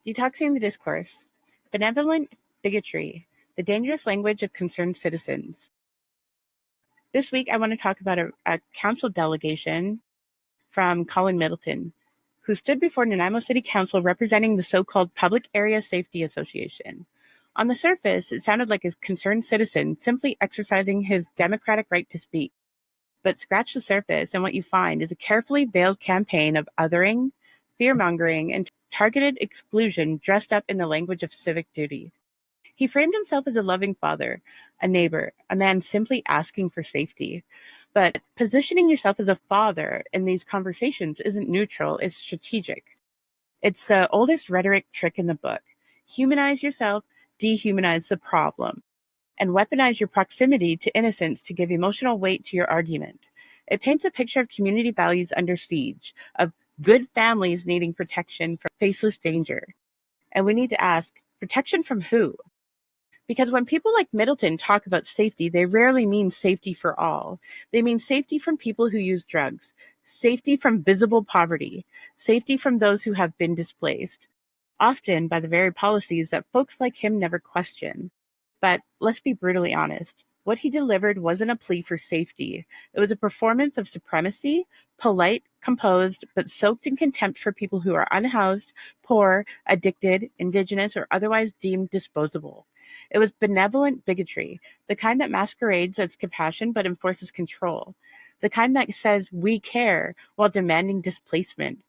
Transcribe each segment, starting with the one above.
Detoxing the Discourse, Benevolent, Bigotry, the Dangerous Language of Concerned Citizens. This week, I want to talk about a council delegation from Collen Middleton, who stood before Nanaimo City Council representing the so-called Public Area Safety Association. On the surface, it sounded like a concerned citizen simply exercising his democratic right to speak. But scratch the surface, and what you find is a carefully veiled campaign of othering, fear-mongering, and targeted exclusion dressed up in the language of civic duty. He framed himself as a loving father, a neighbor, a man simply asking for safety. But positioning yourself as a father in these conversations isn't neutral, it's strategic. It's the oldest rhetoric trick in the book. Humanize yourself, dehumanize the problem, and weaponize your proximity to innocence to give emotional weight to your argument. It paints a picture of community values under siege, of good families needing protection from faceless danger. And we need to ask, protection from who? Because when people like Middleton talk about safety, they rarely mean safety for all. They mean safety from people who use drugs, safety from visible poverty, safety from those who have been displaced, often by the very policies that folks like him never question. But let's be brutally honest. What he delivered wasn't a plea for safety. It was a performance of supremacy, polite, composed, but soaked in contempt for people who are unhoused, poor, addicted, Indigenous, or otherwise deemed disposable. It was benevolent bigotry, the kind that masquerades as compassion but enforces control, the kind that says we care while demanding displacement,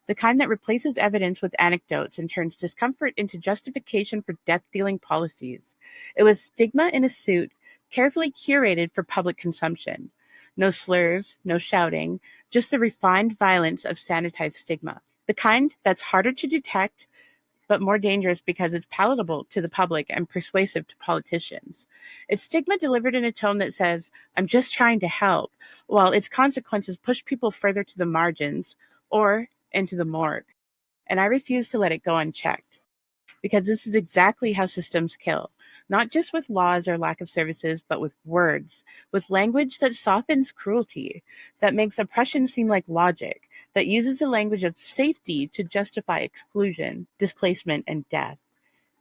the kind that replaces evidence with anecdotes and turns discomfort into justification for death-dealing policies. It was stigma in a suit, carefully curated for public consumption. No slurs, no shouting, just the refined violence of sanitized stigma. The kind that's harder to detect, but more dangerous because it's palatable to the public and persuasive to politicians. It's stigma delivered in a tone that says, I'm just trying to help, while its consequences push people further to the margins or into the morgue. And I refuse to let it go unchecked. Because this is exactly how systems kill, not just with laws or lack of services, but with words, with language that softens cruelty, that makes oppression seem like logic, that uses the language of safety to justify exclusion, displacement, and death.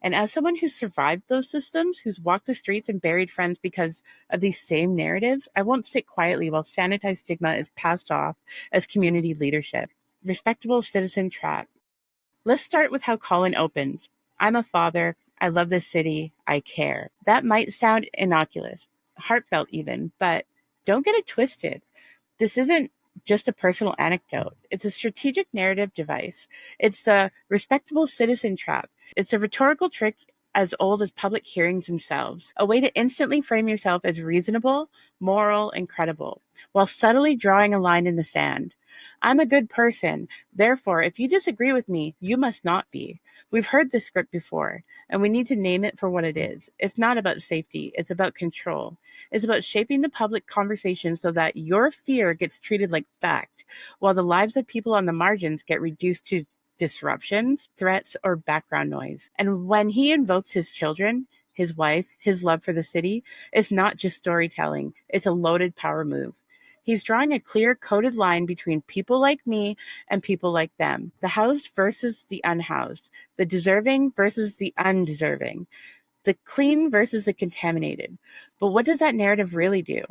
And as someone who's survived those systems, who's walked the streets and buried friends because of these same narratives, I won't sit quietly while sanitized stigma is passed off as community leadership. Respectable citizen trap. Let's start with how Collen opens. I'm a father. I love this city. I care. That might sound innocuous, heartfelt even, but don't get it twisted. This isn't just a personal anecdote. It's a strategic narrative device. It's the respectable citizen trap. It's a rhetorical trick as old as public hearings themselves, a way to instantly frame yourself as reasonable, moral, and credible, while subtly drawing a line in the sand. I'm a good person. Therefore, if you disagree with me, you must not be. We've heard this script before, and we need to name it for what it is. It's not about safety. It's about control. It's about shaping the public conversation so that your fear gets treated like fact, while the lives of people on the margins get reduced to disruptions, threats, or background noise. And when he invokes his children, his wife, his love for the city, it's not just storytelling. It's a loaded power move. He's drawing a clear coded line between people like me and people like them, the housed versus the unhoused, the deserving versus the undeserving, the clean versus the contaminated. But what does that narrative really do?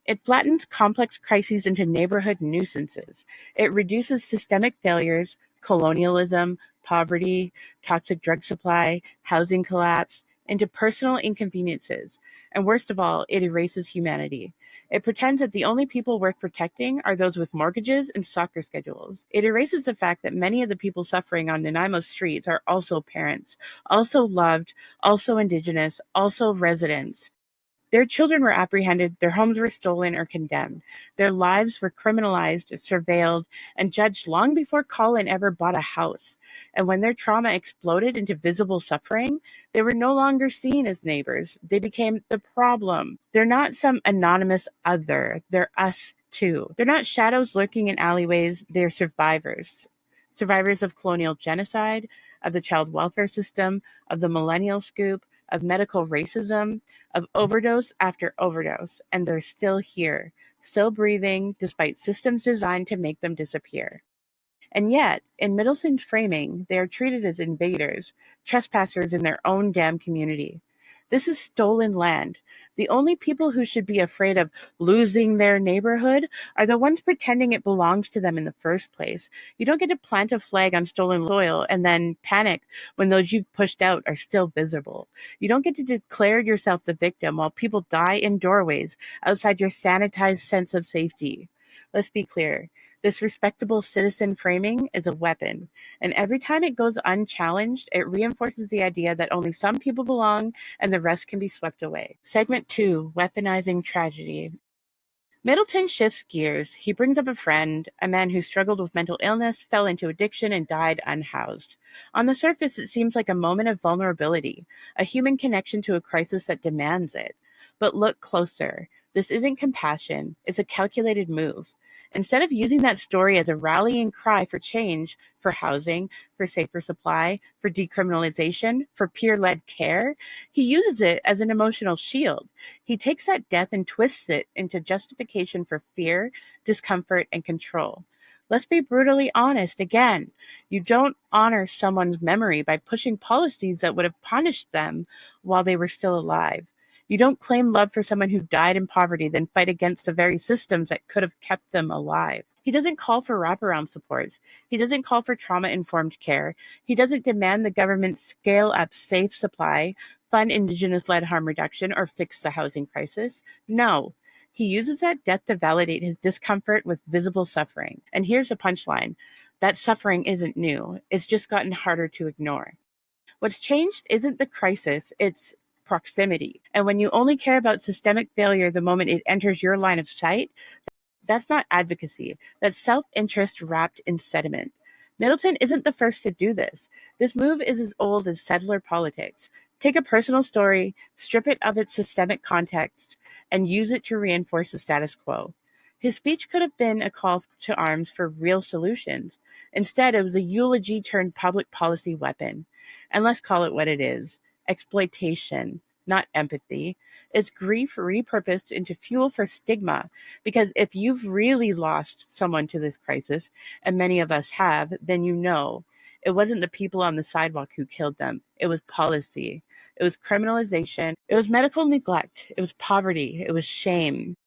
It flattens complex crises into neighborhood nuisances. It reduces systemic failures, colonialism, poverty, toxic drug supply, housing collapse, into personal inconveniences. And worst of all, it erases humanity. It pretends that the only people worth protecting are those with mortgages and soccer schedules. It erases the fact that many of the people suffering on Nanaimo streets are also parents, also loved, also Indigenous, also residents. Their children were apprehended, their homes were stolen or condemned. Their lives were criminalized, surveilled, and judged long before Collen ever bought a house. And when their trauma exploded into visible suffering, they were no longer seen as neighbors. They became the problem. They're not some anonymous other. They're us too. They're not shadows lurking in alleyways. They're survivors. Survivors of colonial genocide, of the child welfare system, of the millennial scoop, of medical racism, of overdose after overdose, and they're still here, still breathing, despite systems designed to make them disappear. And yet, in Middleton's framing, they are treated as invaders, trespassers in their own damn community. This is stolen land. The only people who should be afraid of losing their neighborhood are the ones pretending it belongs to them in the first place. You don't get to plant a flag on stolen soil and then panic when those you've pushed out are still visible. You don't get to declare yourself the victim while people die in doorways outside your sanitized sense of safety. Let's be clear. This respectable citizen framing is a weapon, and every time it goes unchallenged, it reinforces the idea that only some people belong and the rest can be swept away. Segment 2, Weaponizing Tragedy. Middleton shifts gears. He brings up a friend, a man who struggled with mental illness, fell into addiction, and died unhoused. On the surface, it seems like a moment of vulnerability, a human connection to a crisis that demands it. But look closer. This isn't compassion. It's a calculated move. Instead of using that story as a rallying cry for change, for housing, for safer supply, for decriminalization, for peer-led care, he uses it as an emotional shield. He takes that death and twists it into justification for fear, discomfort, and control. Let's be brutally honest again. You don't honor someone's memory by pushing policies that would have punished them while they were still alive. You don't claim love for someone who died in poverty, then fight against the very systems that could have kept them alive. He doesn't call for wraparound supports. He doesn't call for trauma-informed care. He doesn't demand the government scale up safe supply, fund Indigenous-led harm reduction, or fix the housing crisis. No. He uses that death to validate his discomfort with visible suffering. And here's the punchline. That suffering isn't new. It's just gotten harder to ignore. What's changed isn't the crisis, it's proximity. And when you only care about systemic failure the moment it enters your line of sight, that's not advocacy. That's self-interest wrapped in sediment. Middleton isn't the first to do this. This move is as old as settler politics. Take a personal story, strip it of its systemic context, and use it to reinforce the status quo. His speech could have been a call to arms for real solutions. Instead, it was a eulogy turned public policy weapon. And let's call it what it is. Exploitation, not empathy. It's grief repurposed into fuel for stigma. Because if you've really lost someone to this crisis, and many of us have, then you know it wasn't the people on the sidewalk who killed them. It was policy. It was criminalization. It was medical neglect. It was poverty. It was shame.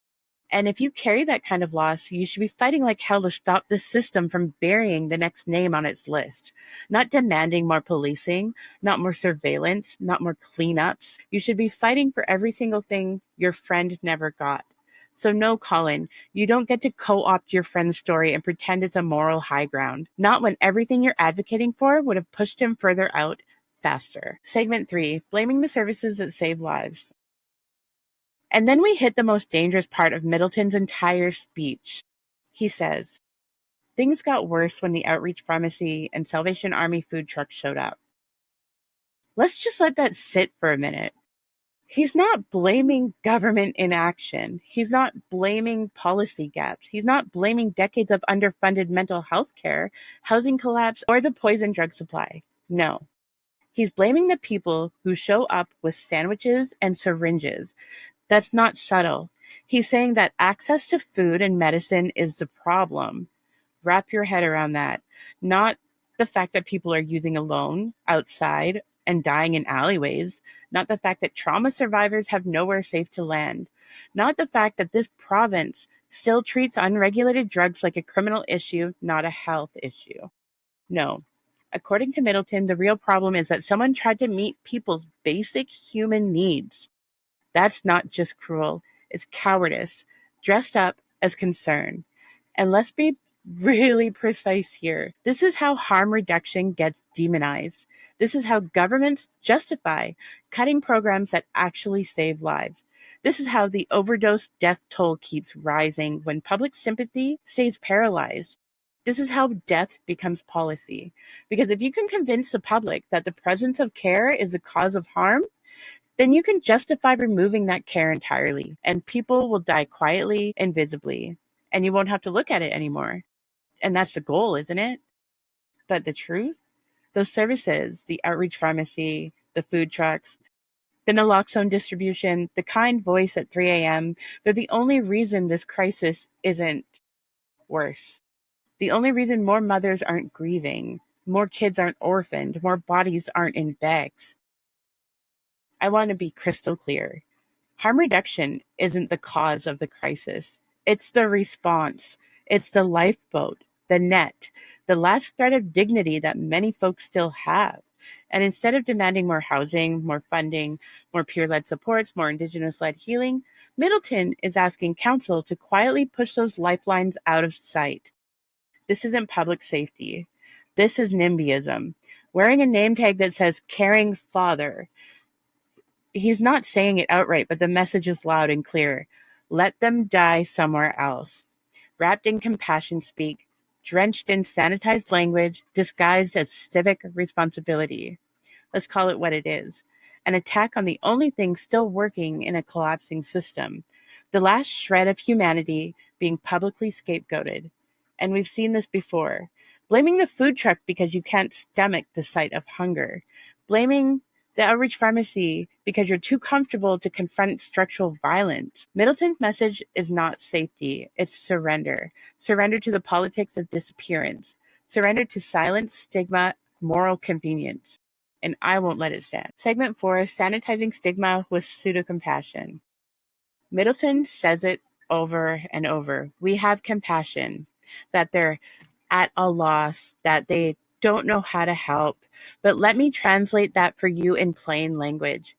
And if you carry that kind of loss, you should be fighting like hell to stop this system from burying the next name on its list. Not demanding more policing, not more surveillance, not more cleanups. You should be fighting for every single thing your friend never got. So no, Collen, you don't get to co-opt your friend's story and pretend it's a moral high ground. Not when everything you're advocating for would have pushed him further out faster. Segment 3, blaming the services that save lives. And then we hit the most dangerous part of Middleton's entire speech. He says, things got worse when the outreach pharmacy and Salvation Army food trucks showed up. Let's just let that sit for a minute. He's not blaming government inaction. He's not blaming policy gaps. He's not blaming decades of underfunded mental health care, housing collapse, or the poison drug supply. No. He's blaming the people who show up with sandwiches and syringes. That's not subtle. He's saying that access to food and medicine is the problem. Wrap your head around that. Not the fact that people are using alone, outside, and dying in alleyways. Not the fact that trauma survivors have nowhere safe to land. Not the fact that this province still treats unregulated drugs like a criminal issue, not a health issue. No. According to Middleton, the real problem is that someone tried to meet people's basic human needs. That's not just cruel, it's cowardice, dressed up as concern. And let's be really precise here. This is how harm reduction gets demonized. This is how governments justify cutting programs that actually save lives. This is how the overdose death toll keeps rising when public sympathy stays paralyzed. This is how death becomes policy. Because if you can convince the public that the presence of care is the cause of harm, then you can justify removing that care entirely, and people will die quietly, invisibly, and you won't have to look at it anymore. And that's the goal, isn't it? But the truth? Those services, the outreach pharmacy, the food trucks, the naloxone distribution, the kind voice at 3 a.m., they're the only reason this crisis isn't worse. The only reason more mothers aren't grieving, more kids aren't orphaned, more bodies aren't in bags. I want to be crystal clear. Harm reduction isn't the cause of the crisis. It's the response. It's the lifeboat, the net, the last thread of dignity that many folks still have. And instead of demanding more housing, more funding, more peer-led supports, more Indigenous-led healing, Middleton is asking council to quietly push those lifelines out of sight. This isn't public safety. This is NIMBYism. Wearing a name tag that says caring father. He's not saying it outright, but the message is loud and clear. Let them die somewhere else. Wrapped in compassion speak, drenched in sanitized language, disguised as civic responsibility. Let's call it what it is. An attack on the only thing still working in a collapsing system. The last shred of humanity being publicly scapegoated. And we've seen this before. Blaming the food truck because you can't stomach the sight of hunger. Blaming the outreach pharmacy because you're too comfortable to confront structural violence. Middleton's message is not safety, it's surrender. Surrender to the politics of disappearance. Surrender to silence, stigma, moral convenience. And I won't let it stand. Segment 4, sanitizing stigma with pseudo-compassion. Middleton says it over and over. We have compassion, that they're at a loss, that they don't know how to help. But let me translate that for you in plain language.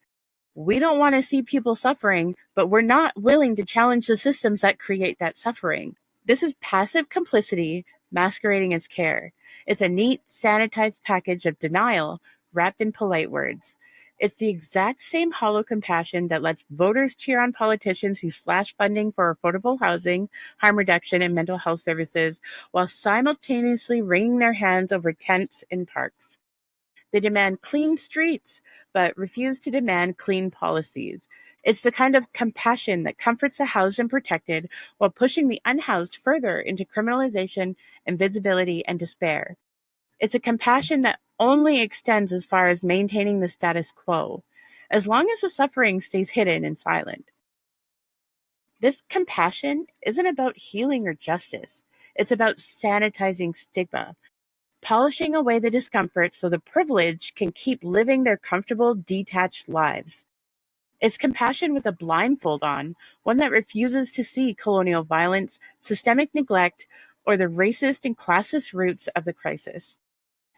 We don't want to see people suffering, but we're not willing to challenge the systems that create that suffering. This is passive complicity masquerading as care. It's a neat, sanitized package of denial wrapped in polite words. It's the exact same hollow compassion that lets voters cheer on politicians who slash funding for affordable housing, harm reduction, and mental health services, while simultaneously wringing their hands over tents in parks. They demand clean streets, but refuse to demand clean policies. It's the kind of compassion that comforts the housed and protected while pushing the unhoused further into criminalization, invisibility, and despair. It's a compassion that only extends as far as maintaining the status quo, as long as the suffering stays hidden and silent. This compassion isn't about healing or justice. It's about sanitizing stigma, polishing away the discomfort so the privileged can keep living their comfortable, detached lives. It's compassion with a blindfold on, one that refuses to see colonial violence, systemic neglect, or the racist and classist roots of the crisis.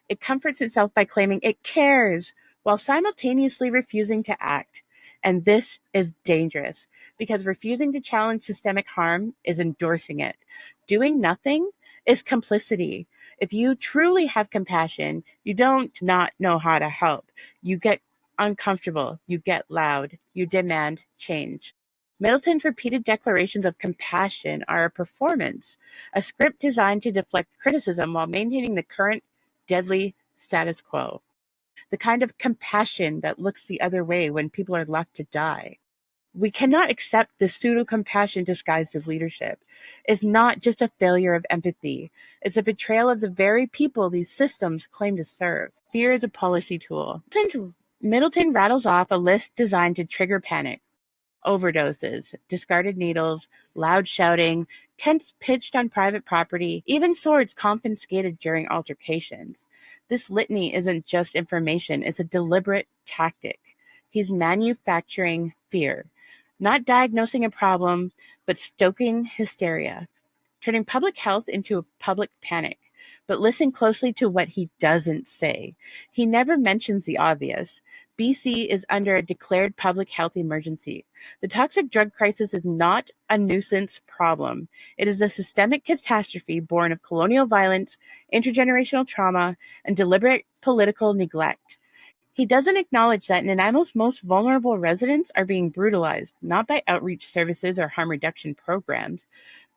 It comforts itself by claiming it cares, while simultaneously refusing to act. And this is dangerous, because refusing to challenge systemic harm is endorsing it. Doing nothing is complicity. If you truly have compassion, you don't not know how to help. You get uncomfortable, you get loud, you demand change. Middleton's repeated declarations of compassion are a performance, a script designed to deflect criticism while maintaining the current deadly status quo. The kind of compassion that looks the other way when people are left to die. We cannot accept this pseudo-compassion disguised as leadership. It's not just a failure of empathy. It's a betrayal of the very people these systems claim to serve. Fear is a policy tool. Middleton rattles off a list designed to trigger panic. Overdoses, discarded needles, loud shouting, tents pitched on private property, even swords confiscated during altercations. This litany isn't just information, it's a deliberate tactic. He's manufacturing fear, not diagnosing a problem, but stoking hysteria, turning public health into a public panic. But listen closely to what he doesn't say. He never mentions the obvious. BC is under a declared public health emergency. The toxic drug crisis is not a nuisance problem. It is a systemic catastrophe born of colonial violence, intergenerational trauma, and deliberate political neglect. He doesn't acknowledge that Nanaimo's most vulnerable residents are being brutalized, not by outreach services or harm reduction programs,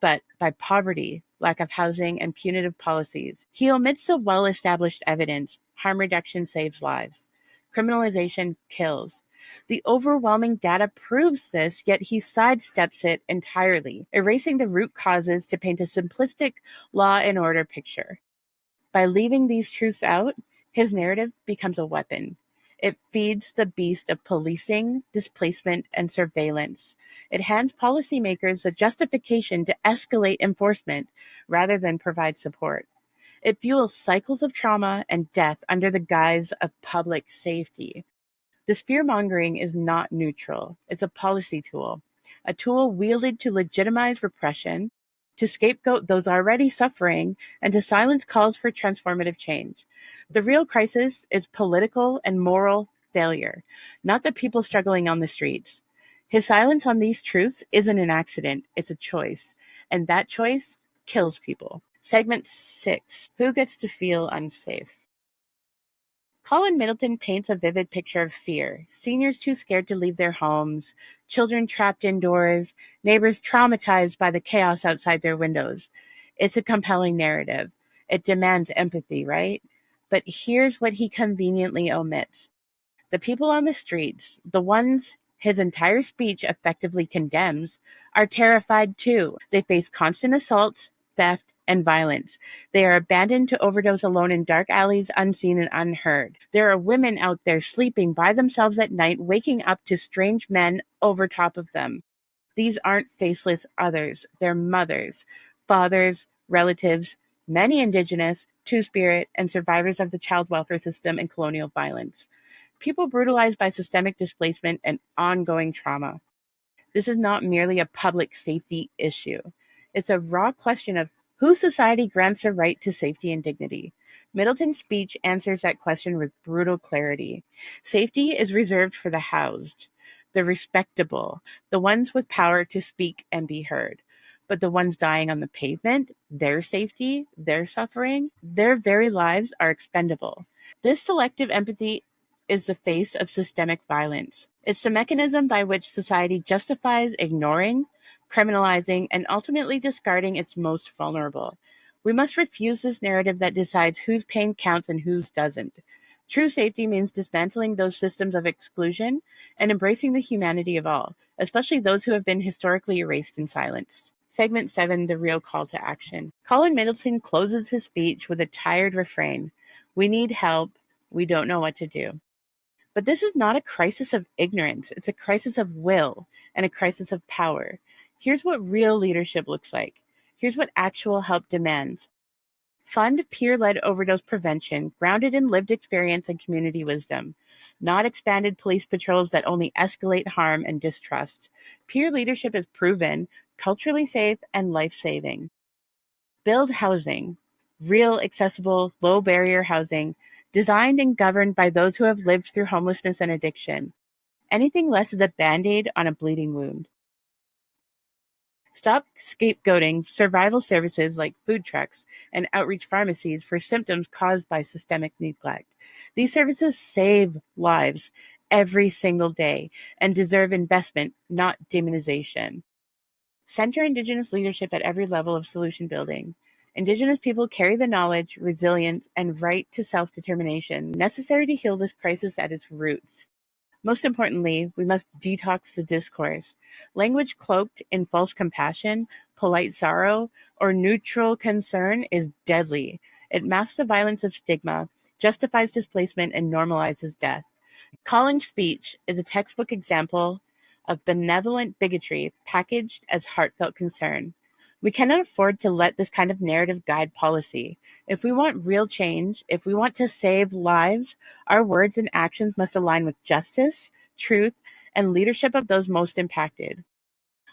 but by poverty, lack of housing, and punitive policies. He omits the well-established evidence: harm reduction saves lives. Criminalization kills. The overwhelming data proves this, yet he sidesteps it entirely, erasing the root causes to paint a simplistic law and order picture. By leaving these truths out, his narrative becomes a weapon. It feeds the beast of policing, displacement, and surveillance. It hands policymakers a justification to escalate enforcement rather than provide support. It fuels cycles of trauma and death under the guise of public safety. This fear-mongering is not neutral. It's a policy tool, a tool wielded to legitimize repression, to scapegoat those already suffering, and to silence calls for transformative change. The real crisis is political and moral failure, not the people struggling on the streets. His silence on these truths isn't an accident, it's a choice, and that choice kills people. Segment 6. Who gets to feel unsafe? Collen Middleton paints a vivid picture of fear. Seniors too scared to leave their homes, children trapped indoors, neighbors traumatized by the chaos outside their windows. It's a compelling narrative. It demands empathy, right? But here's what he conveniently omits. The people on the streets, the ones his entire speech effectively condemns, are terrified too. They face constant assaults, theft, and violence. They are abandoned to overdose alone in dark alleys, unseen and unheard. There are women out there sleeping by themselves at night, waking up to strange men over top of them. These aren't faceless others. They're mothers, fathers, relatives, many Indigenous, Two-Spirit, and survivors of the child welfare system and colonial violence. People brutalized by systemic displacement and ongoing trauma. This is not merely a public safety issue. It's a raw question of whose society grants the right to safety and dignity. Middleton's speech answers that question with brutal clarity. Safety is reserved for the housed, the respectable, the ones with power to speak and be heard. But the ones dying on the pavement, their safety, their suffering, their very lives are expendable. This selective empathy is the face of systemic violence. It's the mechanism by which society justifies ignoring, criminalizing, and ultimately discarding its most vulnerable. We must refuse this narrative that decides whose pain counts and whose doesn't. True safety means dismantling those systems of exclusion and embracing the humanity of all, especially those who have been historically erased and silenced. Segment 7, the real call to action. Collen Middleton closes his speech with a tired refrain. We need help. We don't know what to do. But this is not a crisis of ignorance. It's a crisis of will and a crisis of power. Here's what real leadership looks like. Here's what actual help demands. Fund peer-led overdose prevention grounded in lived experience and community wisdom, not expanded police patrols that only escalate harm and distrust. Peer leadership is proven, culturally safe, and life-saving. Build housing, real, accessible, low-barrier housing, designed and governed by those who have lived through homelessness and addiction. Anything less is a Band-Aid on a bleeding wound. Stop scapegoating survival services like food trucks and outreach pharmacies for symptoms caused by systemic neglect. These services save lives every single day and deserve investment, not demonization. Center Indigenous leadership at every level of solution building. Indigenous people carry the knowledge, resilience, and right to self-determination necessary to heal this crisis at its roots. Most importantly, we must detox the discourse. Language cloaked in false compassion, polite sorrow, or neutral concern is deadly. It masks the violence of stigma, justifies displacement, and normalizes death. Collen's speech is a textbook example of benevolent bigotry packaged as heartfelt concern. We cannot afford to let this kind of narrative guide policy. If we want real change, if we want to save lives, our words and actions must align with justice, truth, and leadership of those most impacted.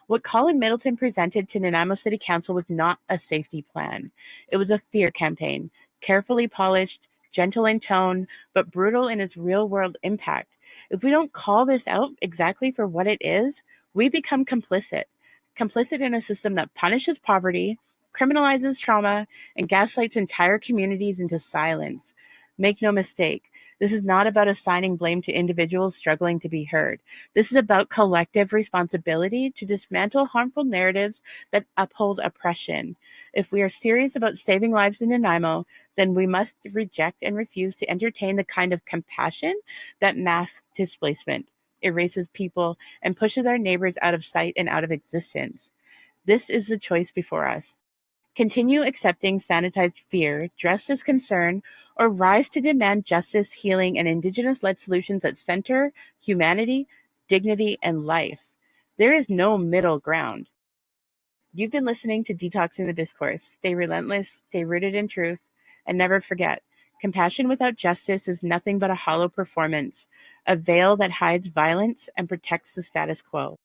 What Collen Middleton presented to Nanaimo City Council was not a safety plan. It was a fear campaign, carefully polished, gentle in tone, but brutal in its real-world impact. If we don't call this out exactly for what it is, we become complicit. Complicit in a system that punishes poverty, criminalizes trauma, and gaslights entire communities into silence. Make no mistake, this is not about assigning blame to individuals struggling to be heard. This is about collective responsibility to dismantle harmful narratives that uphold oppression. If we are serious about saving lives in Nanaimo, then we must reject and refuse to entertain the kind of compassion that masks displacement, erases people, and pushes our neighbors out of sight and out of existence. This is the choice before us. Continue accepting sanitized fear, dressed as concern, or rise to demand justice, healing, and Indigenous-led solutions that center humanity, dignity, and life. There is no middle ground. You've been listening to Detoxing the Discourse. Stay relentless, stay rooted in truth, and never forget, compassion without justice is nothing but a hollow performance, a veil that hides violence and protects the status quo.